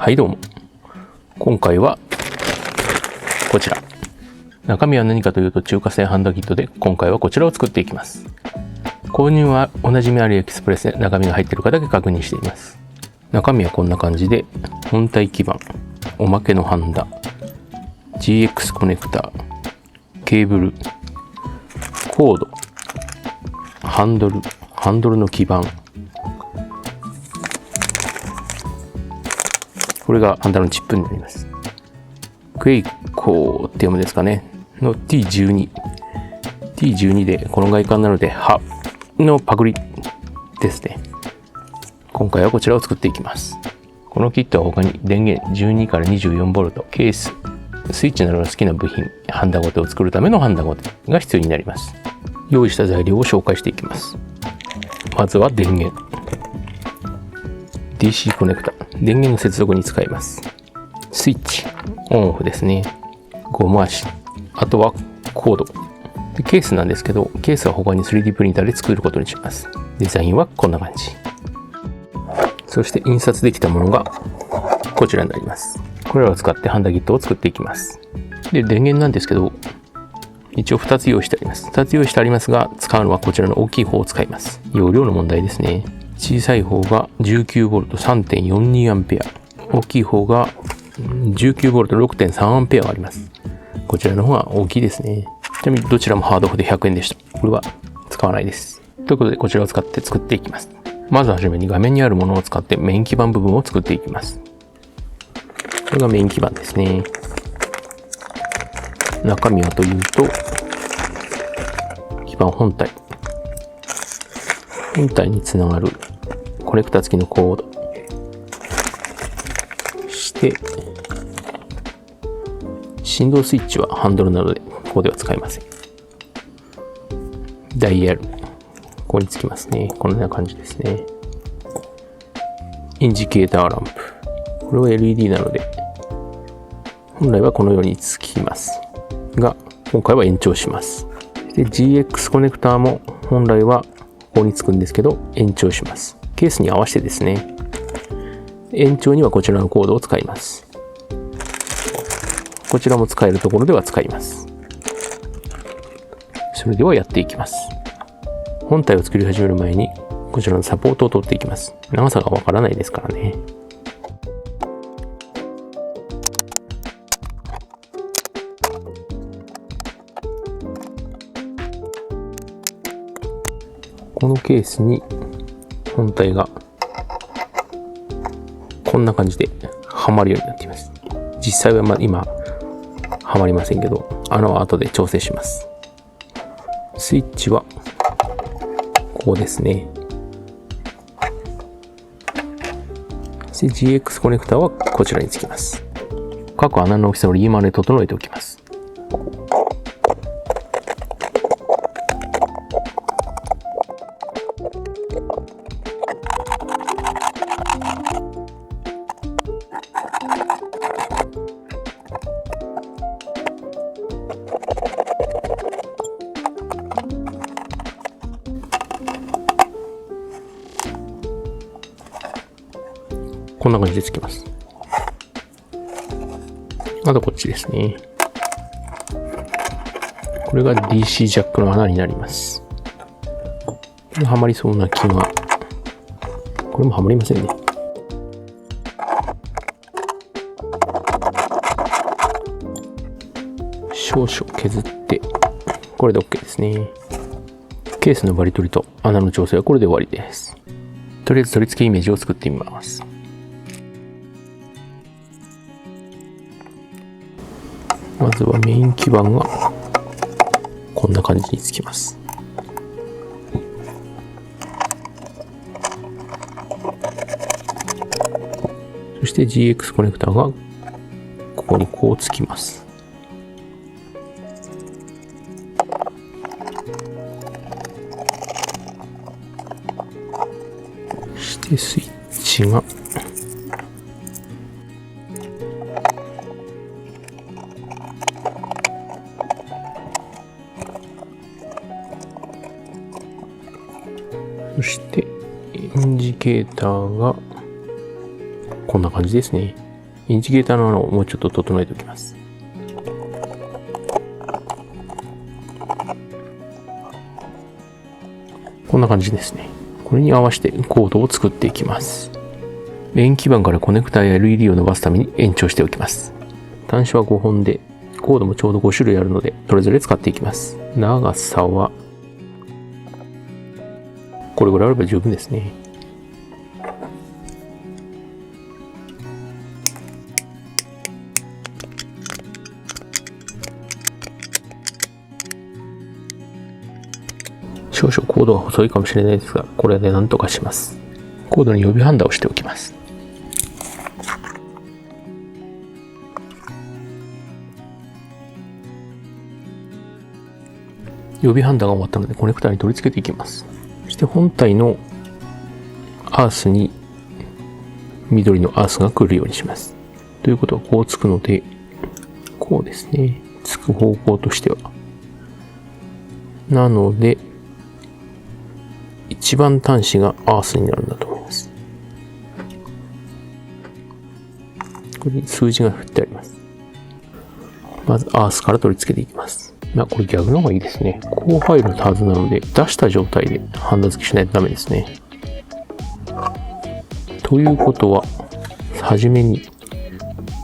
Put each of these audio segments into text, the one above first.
はいどうも。今回はこちら。中身は何かというと中華製ハンダキットで、今回はこちらを作っていきます。購入はおなじみアリエクスプレスで中身が入っているかだけ確認しています。中身はこんな感じで、本体基板、おまけのハンダ、GX コネクタ、ケーブル、コード、ハンドルの基板、これがハンダのチップになります。クエイコーって読むですかねの T12 でこの外観なので歯のパクリですね。今回はこちらを作っていきます。このキットは他に電源12から 24V、ケース、スイッチなどの好きな部品、ハンダゴテを作るためのハンダゴテが必要になります。用意した材料を紹介していきます。まずは電源、DC コネクタ、電源の接続に使います。スイッチ、オンオフですね。ゴム足、あとはコード。でケースなんですけど、ケースは他に 3D プリンターで作ることにします。デザインはこんな感じ。そして印刷できたものがこちらになります。これらを使ってハンダキットを作っていきます。で、電源なんですけど、一応2つ用意してあります。2つ用意してありますが、使うのはこちらの大きい方を使います。容量の問題ですね。小さい方が 19V3.42A、大きい方が 19V6.3A あります。こちらの方が大きいですね。ちなみにどちらもハードオフで100円でした。これは使わないです。ということでこちらを使って作っていきます。まずはじめに画面にあるものを使ってメイン基板部分を作っていきます。これがメイン基板ですね。中身はというと、基板本体につながるコネクタ付きのコード、そして振動スイッチはハンドルなのでここでは使いません。ダイヤル、ここにつきますね。こんな感じですね。インジケーターランプ、これは LED なので本来はこのようにつきますが、今回は延長します。で GX コネクターも本来はここにつくんですけど延長します。ケースに合わせてですね。延長にはこちらのコードを使います。こちらも使えるところでは使います。それではやっていきます。本体を作り始める前にこちらのサポートを取っていきます。長さがわからないですからね。このケースに本体がこんな感じではまるようになっています。実際は今はまりませんけど、穴は後で調整します。スイッチはここですね。で GX コネクタはこちらにつきます。各穴の大きさをリーマンで整えておきます。こんな感じでつきます。あとこっちですね。これが DC ジャックの穴になります。これはまりそうな気が。これもはまりませんね。少々削って、これで OK ですね。ケースのバリ取りと穴の調整はこれで終わりです。とりあえず取り付けイメージを作ってみます。まずはメイン基板がこんな感じにつきます。そして GX コネクタがここにこうつきます。そしてスイッチがそしてインジケーターがこんな感じですね。インジゲーターの穴をもうちょっと整えておきます。こんな感じですね。これに合わせてコードを作っていきます。メイン基板からコネクタや LED を伸ばすために延長しておきます。端子は5本で、コードもちょうど5種類あるので、それぞれ使っていきます。長さは、これぐらいあれば十分ですね。少々コードが細いかもしれないですが、これで何とかします。コードに予備ハンダをしておきます。予備ハンダが終わったのでコネクタに取り付けていきます。そして本体のアースに緑のアースが来るようにします。ということはこうつくので、こうですね。つく方向としては。なので、一番端子がアースになるんだと思います。これに数字が振ってあります。まずアースから取り付けていきます。これ逆の方がいいですね。こう入るはずなので、出した状態でハンダ付けしないとダメですね。ということは、はじめに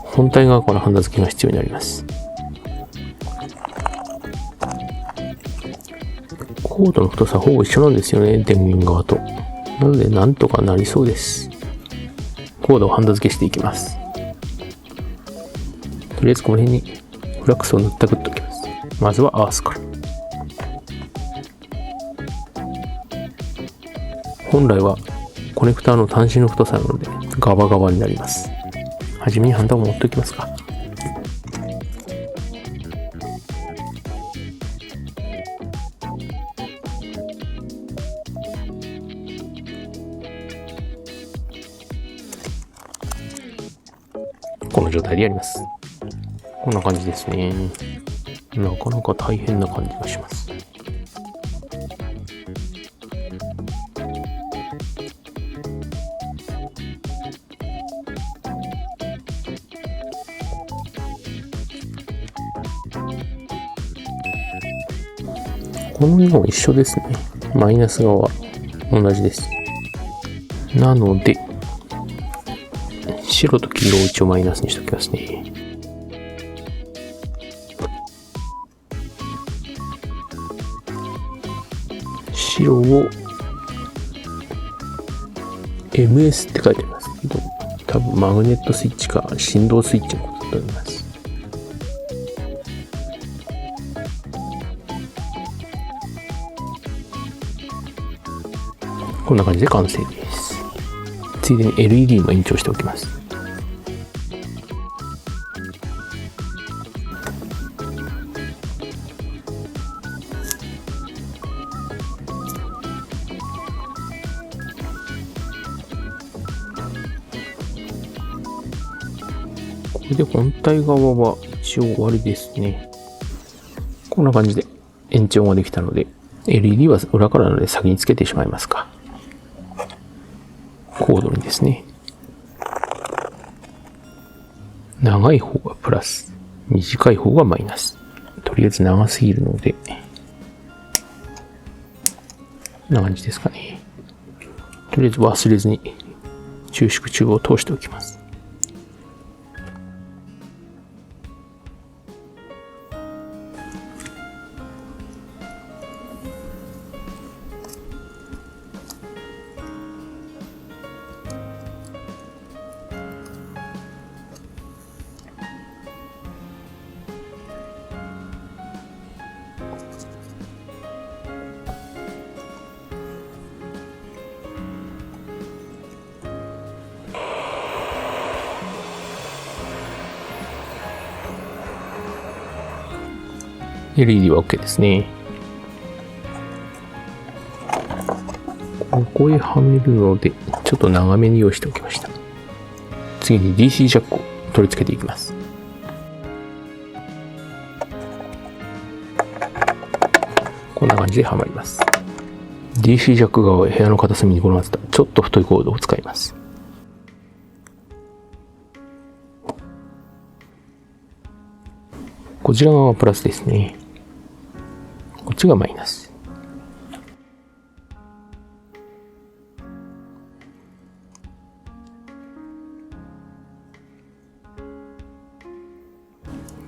本体側からハンダ付けが必要になります。コードの太さほぼ一緒なんですよね、電源側と。なので、なんとかなりそうです。コードをハンダ付けしていきます。とりあえずこの辺にフラックスを塗ったくっておきます。まずはアースから。本来はコネクターの端子の太さなのでガバガバになります。はじめにハンダを持っておきますか。この状態でやります。こんな感じですね。なかなか大変な感じがします。この2本一緒ですね。マイナス側は同じです。なので、白と黄色を一応マイナスにしておきますね。白を MS って書いてありますけど、多分マグネットスイッチか振動スイッチのことだと思います。こんな感じで完成です。ついでに LED も延長しておきます。これで本体側は一応終わりですね。こんな感じで延長ができたので、LED は裏からなので先につけてしまいますか。コードにですね。長い方がプラス、短い方がマイナス。とりあえず長すぎるので、こんな感じですかね。とりあえず忘れずに収縮チューブを通しておきます。LED は OK ですね。ここへはめるので、ちょっと長めに用意しておきました。次に DC ジャックを取り付けていきます。こんな感じではまります。DC ジャック側を部屋の片隅に転がせたちょっと太いコードを使います。こちら側はプラスですね。こっちがマイナス。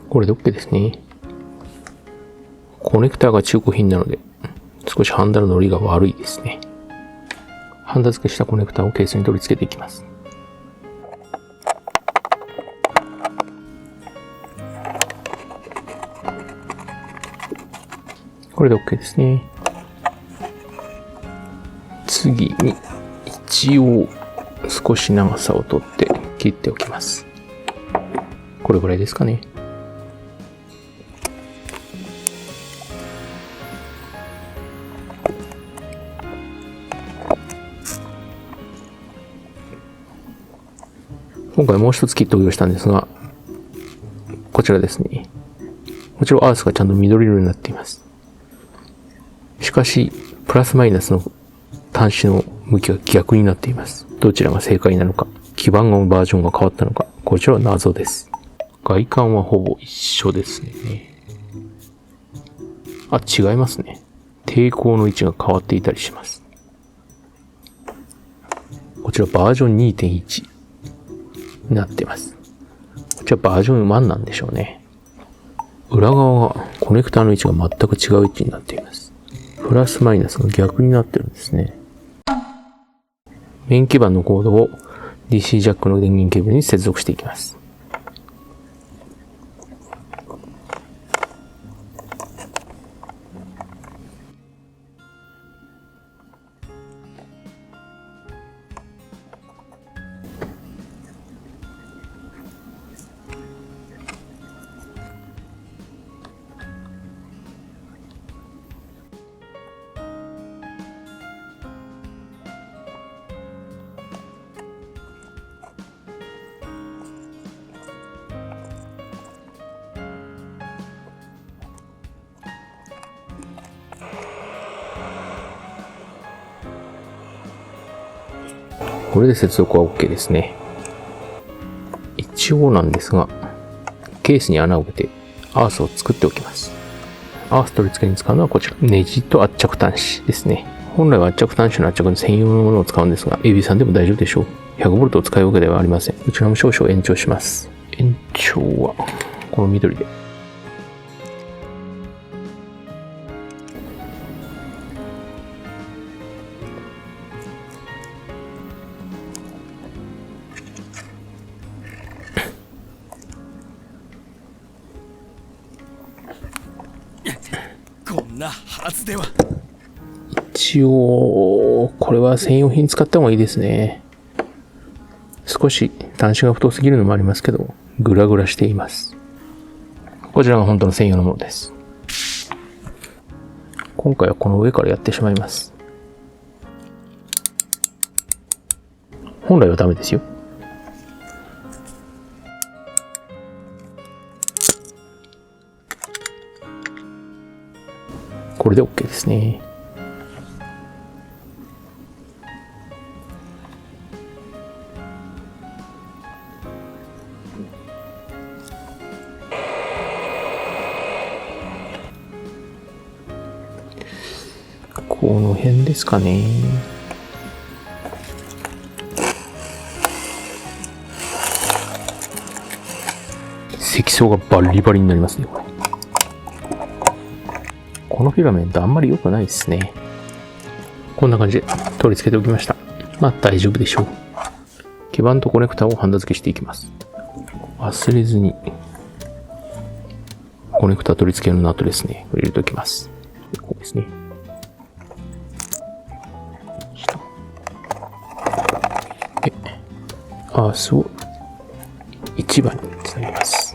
これで OK ですね。コネクターが中古品なので、少しハンダのノリが悪いですね。ハンダ付けしたコネクタをケースに取り付けていきます。これで OK ですね。次に、一応少し長さを取って切っておきます。これぐらいですかね。今回もう一つキットを用意したんですが、こちらですね。もちろんアースがちゃんと緑色になっています。しかし、プラスマイナスの端子の向きが逆になっています。どちらが正解なのか、基板のバージョンが変わったのか、こちらは謎です。外観はほぼ一緒ですね。あ、違いますね。抵抗の位置が変わっていたりします。こちらバージョン 2.1 になっています。こちらバージョン1なんでしょうね。裏側がコネクターの位置が全く違う位置になっています。プラスマイナスが逆になってるんですね。メイン基板のコードを DC ジャックの電源ケーブルに接続していきます。これで接続は OK ですね。一応なんですが、ケースに穴を開けてアースを作っておきます。アース取り付けに使うのはこちら。ネジと圧着端子ですね。本来は圧着端子の圧着に専用のものを使うんですが、AB さんでも大丈夫でしょう。100V を使うわけではありません。こちらも少々延長します。延長は、この緑で。こんなはずでは。一応、これは専用品使った方がいいですね。少し端子が太すぎるのもありますけど、グラグラしています。こちらが本当の専用のものです。今回はこの上からやってしまいます。本来はダメですよ。これで OK ですね。この辺ですかね。積層がバリバリになりますね、これ。このフィラメントあんまり良くないですね。こんな感じで取り付けておきました。まあ大丈夫でしょう。基板とコネクタをハンダ付けしていきます。忘れずに、コネクタ取り付けのナットですね。入れておきます。こうですね。で、アースを1番につなぎます。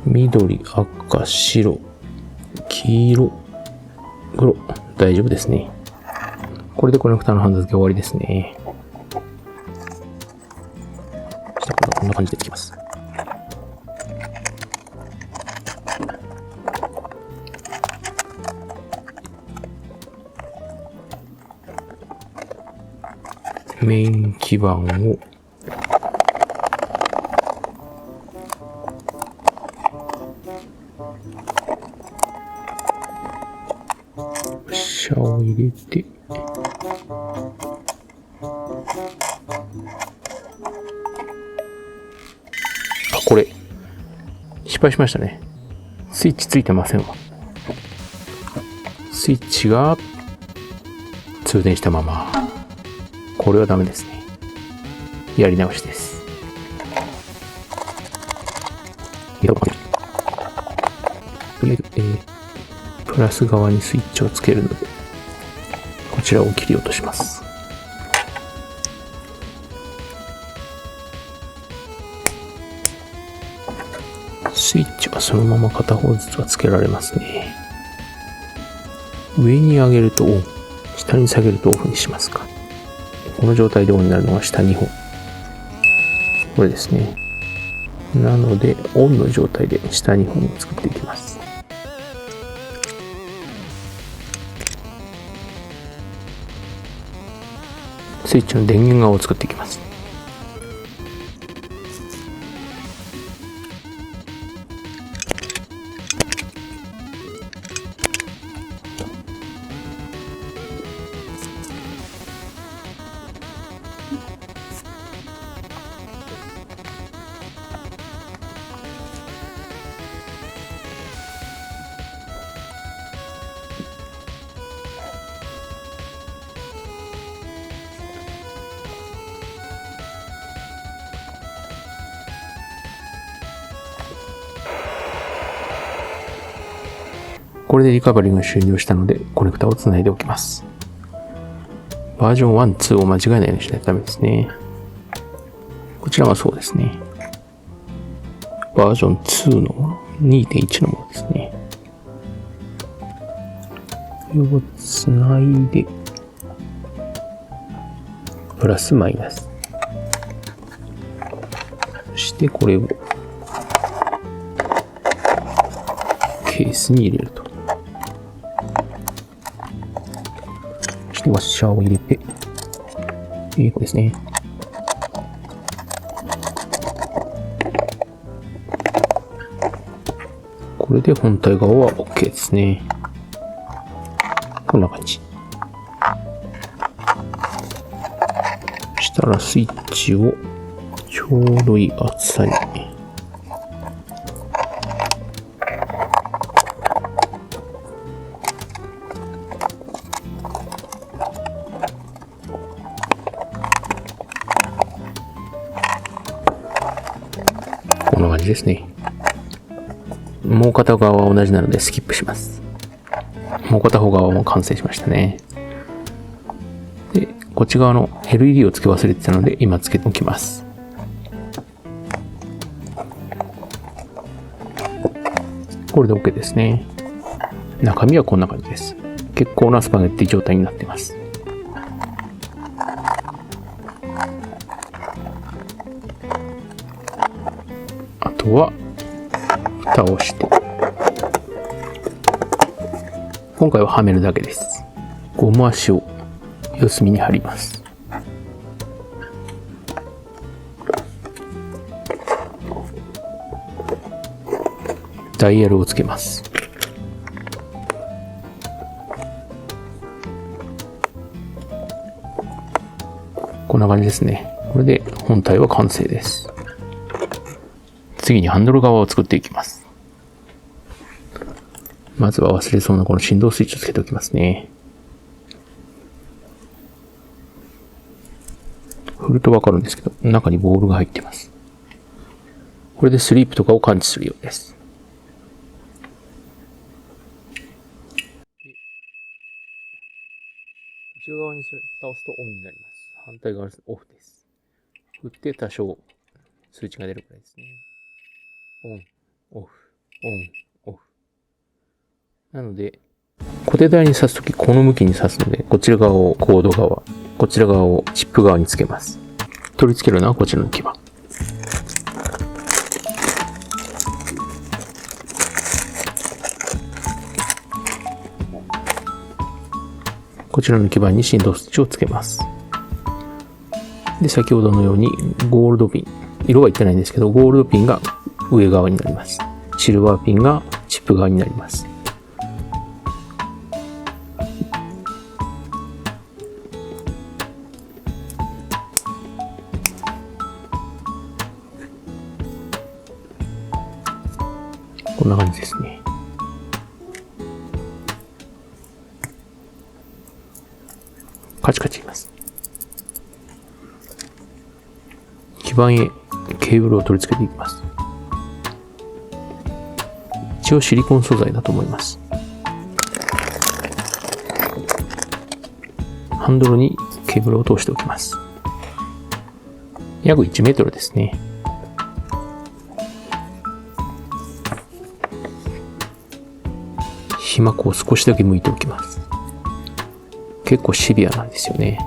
緑、赤、白、黄色、黒。大丈夫ですね。これでコネクターのハンダ付け終わりですね。下からこんな感じでつきます。メイン基板をシャを入れて、これ失敗しましたね。スイッチついてませんわ。スイッチが通電したまま。これはダメですね。やり直しです。とりあえず、プラス側にスイッチをつけるので、こちらを切り落とします。スイッチはそのまま片方ずつはつけられますね。上に上げるとオン、下に下げるとオフにしますか。この状態でオンになるのは下2本。これですね。なので、オンの状態で下2本を作っていきます。スイッチの電源側を作っていきます。これでリカバリーが終了したので、コネクタをつないでおきます。バージョン1、2を間違えないようにしないとダメですね。こちらはそうですね。バージョン2のもの、2.1 のものですね。これをつないで、プラスマイナス。そしてこれをケースに入れると。そしてワッシャーを入れて、これですね。これで本体側は OK ですね。こんな感じ。そしたらスイッチをちょうどいい厚さに。こんな感じですね。もう片側は同じなのでスキップします。もう片方側も完成しましたね。で、こっち側の LED を付け忘れてたので今付けておきます。これで OK ですね。中身はこんな感じです。結構なスパゲッティ状態になっています。あとは蓋をして、今回ははめるだけです。ゴム足を四隅に貼ります。ダイヤルをつけます。こんな感じですね。これで本体は完成です。次にハンドル側を作っていきます。まずは忘れそうなこの振動スイッチをつけておきますね。振るとわかるんですけど、中にボールが入っています。これでスリープとかを感知するようです。内側に倒すとオンになります。反対側はオフです。振って多少数値が出るくらいですね。オン、オフ、オン、オフ。なので、こ固定台に挿すときこの向きに挿すので、こちら側をコード側、こちら側をチップ側につけます。取り付けるのはこちらの基板。こちらの基板に振動スイッチをつけます。で、先ほどのようにゴールドピン、色は言ってないんですけど、ゴールドピンが上側になります。シルバーピンがチップ側になります。こんな感じですね。カチカチ言います。基板へケーブルを取り付けていきます。一応シリコン素材だと思います。ハンドルにケーブルを通しておきます。約1メートルですね。皮膜を少しだけ剥いておきます。結構シビアなんですよね。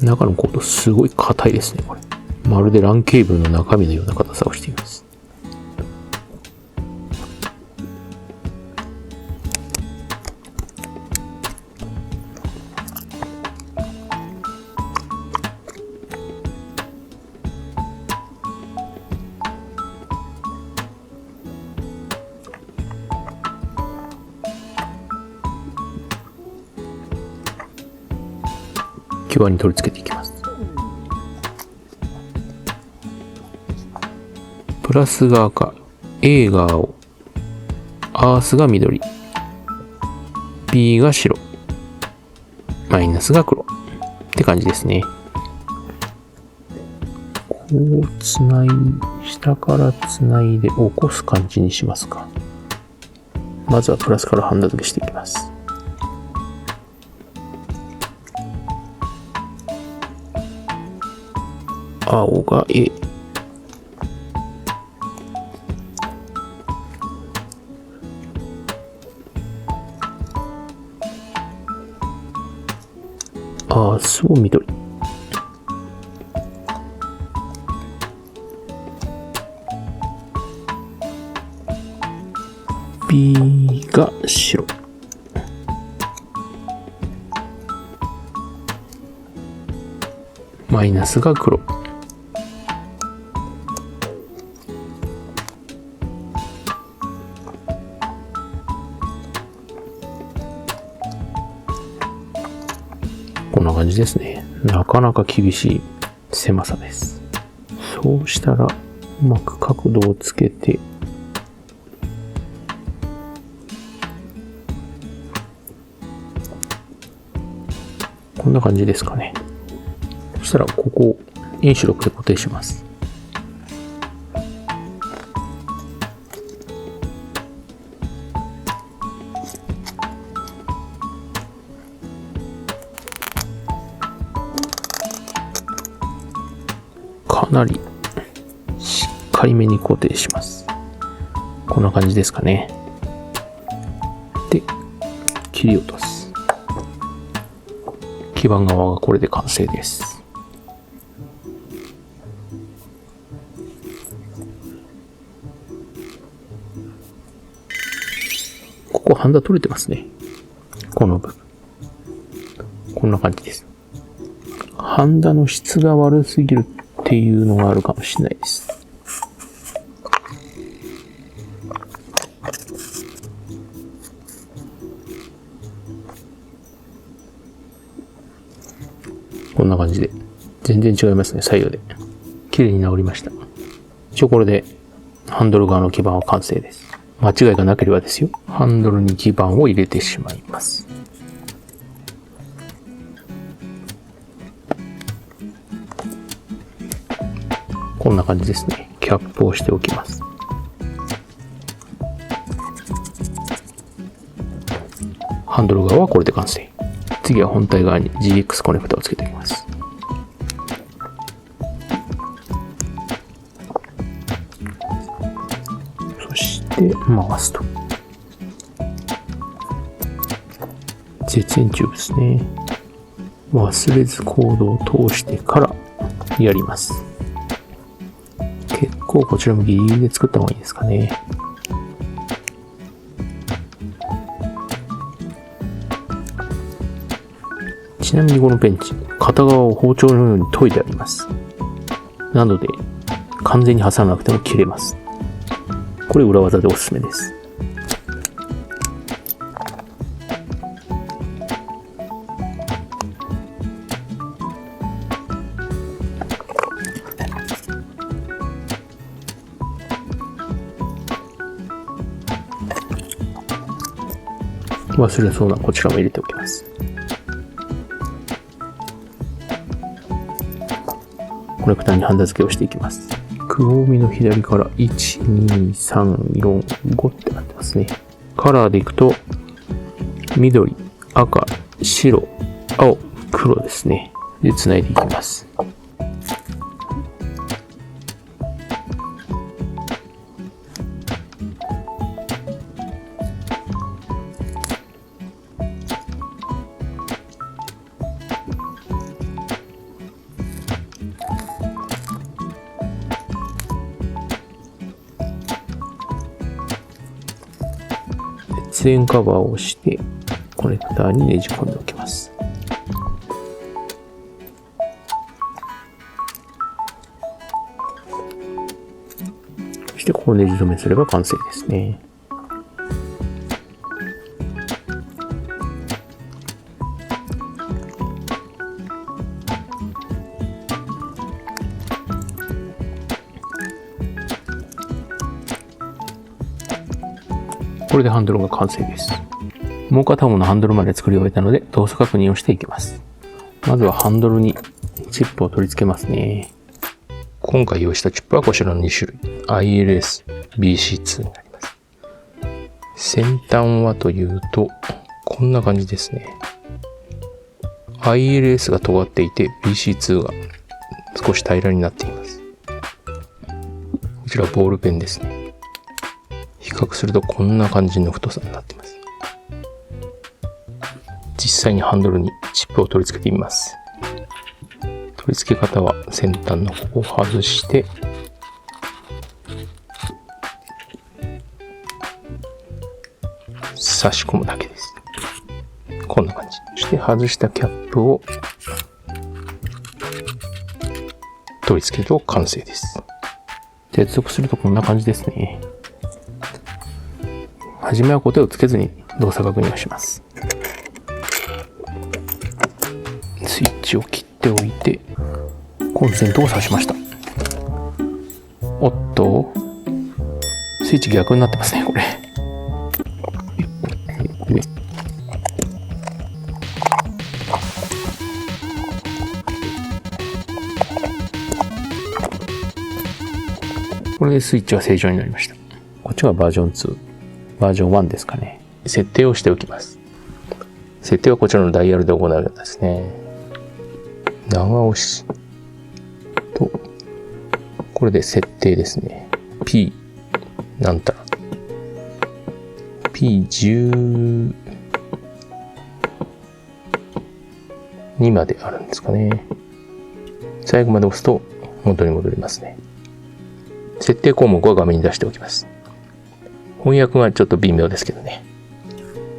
中のコードすごい硬いですね、これ。まるで LAN ケーブルの中身のような硬さをしています。基板に取り付けていきます。プラスが赤、A が青、アースが緑、B が白、マイナスが黒って感じですね。こうつない、下からつないで起こす感じにしますか。まずはプラスからハンダ付けしていきます。青が A、アースを緑、B が白、マイナスが黒、こんな感じですね。なかなか厳しい狭さです。そうしたらうまく角度をつけて、こんな感じですかね。そしたらここをインシュロックで固定します。かなりしっかりめに固定します。こんな感じですかね。で、切り落とす。基板側がこれで完成です。ここハンダ取れてますね。この部分。こんな感じです。ハンダの質が悪すぎるっていうのがあるかもしれないです。こんな感じで全然違いますね。左右で綺麗に治りました。一応これでハンドル側の基板は完成です。間違いがなければですよ。ハンドルに基板を入れてしまいます。こんな感じですね。キャップをしておきます。ハンドル側はこれで完成。次は本体側に GX コネクタをつけておきます。で回すと。絶縁チューブですね。忘れずコードを通してからやります。結構こちらもギリギリで作った方がいいですかね。ちなみにこのペンチ、片側を包丁のように研いであります。なので、完全に挟まなくても切れます。これ裏技でおすすめです。忘れそうなこちらも入れておきます。コネクターにハンダ付けをしていきます。くぼみの左から1、2、3、4、5ってなってますね。カラーでいくと緑、赤、白、青、黒ですね。で繋いでいきます。絶縁カバーをしてコネクターにねじ込んでおきます。そしてここをねじ止めすれば完成ですね。これでハンドルが完成です。もう片方のハンドルまで作り終えたので動作確認をしていきます。まずはハンドルにチップを取り付けますね。今回用意したチップはこちらの2種類。ILS、BC2 になります。先端はというと、こんな感じですね。ILS が尖っていて BC2 が少し平らになっています。こちらボールペンですね。比較するとこんな感じの太さになっています。実際にハンドルにチップを取り付けてみます。取り付け方は先端のここを外して差し込むだけです。こんな感じ。そして外したキャップを取り付けると完成です。接続するとこんな感じですね。はじめは固定をつけずに動作確認をします。スイッチを切っておいてコンセントを挿しました。おっとスイッチ逆になってますねこれ。これでスイッチは正常になりました。こっちがバージョン2、バージョン1ですかね。設定をしておきます。設定はこちらのダイヤルで行うようですね。長押しと、これで設定ですね。P なんたら P12 まであるんですかね。最後まで押すと元に戻りますね。設定項目は画面に出しておきます。翻訳がちょっと微妙ですけどね。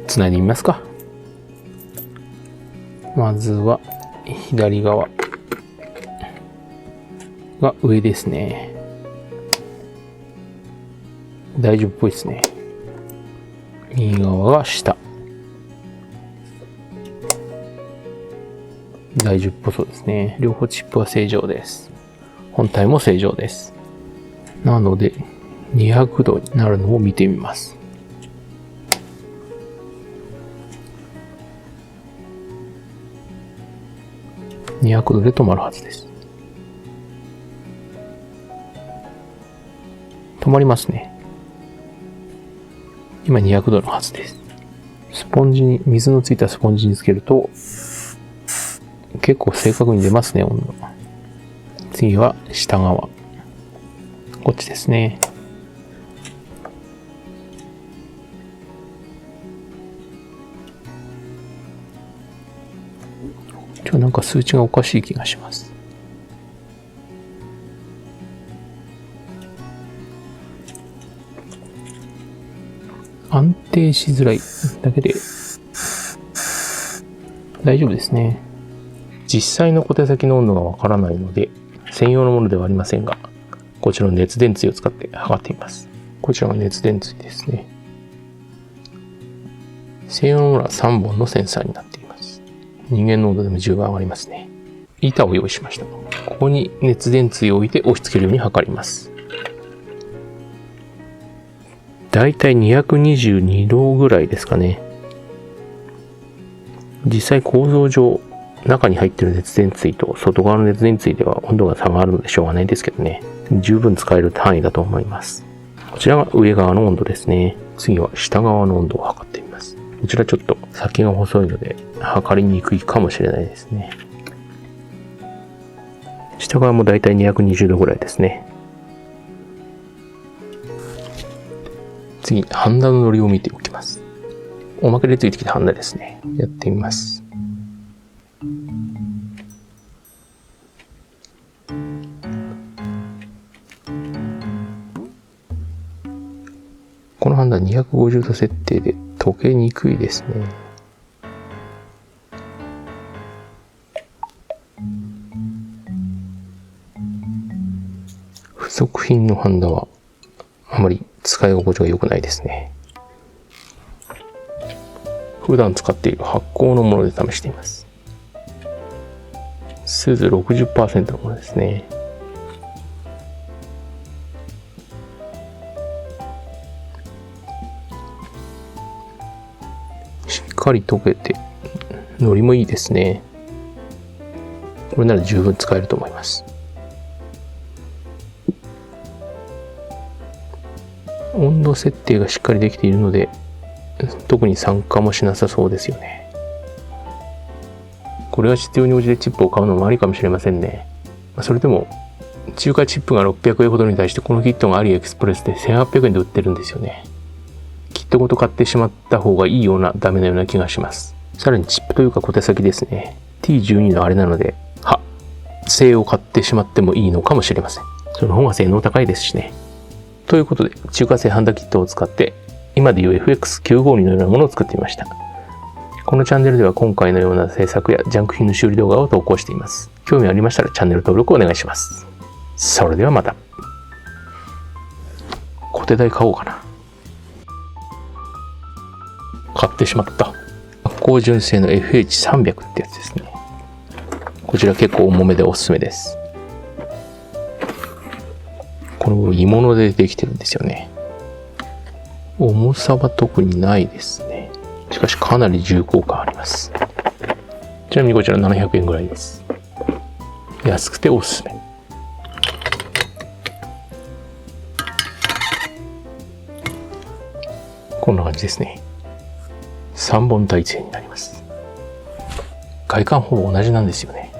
繋いでみますか。まずは左側が上ですね。大丈夫っぽいですね。右側が下。大丈夫っぽそうですね。両方チップは正常です。本体も正常です。なので200度になるのを見てみます。200度で止まるはずです。止まりますね。今200度のはずです。スポンジに、水のついたスポンジにつけると結構正確に出ますね、温度。次は下側。こっちですね。なんか数値がおかしい気がします。安定しづらいだけで大丈夫ですね。実際の小手先の温度がわからないので、専用のものではありませんが、こちらの熱電椎を使って測ってみます。こちらが熱電椎ですね。専用のものは3本のセンサーになっています。人間の温度でも10倍上がりますね。板を用意しました。ここに熱電椎を置いて押し付けるように測ります。だいたい222度ぐらいですかね。実際構造上、中に入っている熱電椎と外側の熱電椎では温度が差があるのでしょうがないですけどね。十分使える範囲だと思います。こちらが上側の温度ですね。次は下側の温度を測ってみます。こちらちょっと先が細いので測りにくいかもしれないですね。下側もだいたい220度ぐらいですね。次、ハンダの乗りを見ておきます。おまけでついてきたハンダですね。やってみます。このハンダ250度設定で溶けにくいですね。付属品のハンダはあまり使い心地が良くないですね。普段使っている発光のもので試しています。スズ 60% のものですね。しっかり溶けて、ノリもいいですね。これなら十分使えると思います。温度設定がしっかりできているので、特に酸化もしなさそうですよね。これは必要に応じてチップを買うのもありかもしれませんね。それでも、中華チップが600円ほどに対してこのキットがアリエクスプレスで1800円で売ってるんですよね。キットごと買ってしまった方がいいような、ダメなような気がします。さらにチップというか小手先ですね。T12 のあれなので、正を買ってしまってもいいのかもしれません。その方が性能高いですしね。ということで、中華製ハンダキットを使って、今でいう FX952 のようなものを作ってみました。このチャンネルでは今回のような制作やジャンク品の修理動画を投稿しています。興味ありましたらチャンネル登録をお願いします。それではまた。小手台買おうかな。買ってしまった。発光純正の FH300 ってやつですね。こちら結構重めでおすすめです。この鋳物でできてるんですよね。重さは特にないですね。しかしかなり重厚感あります。ちなみにこちら700円ぐらいです。安くておすすめ。こんな感じですね。3本体製になります。外観ほぼ同じなんですよね。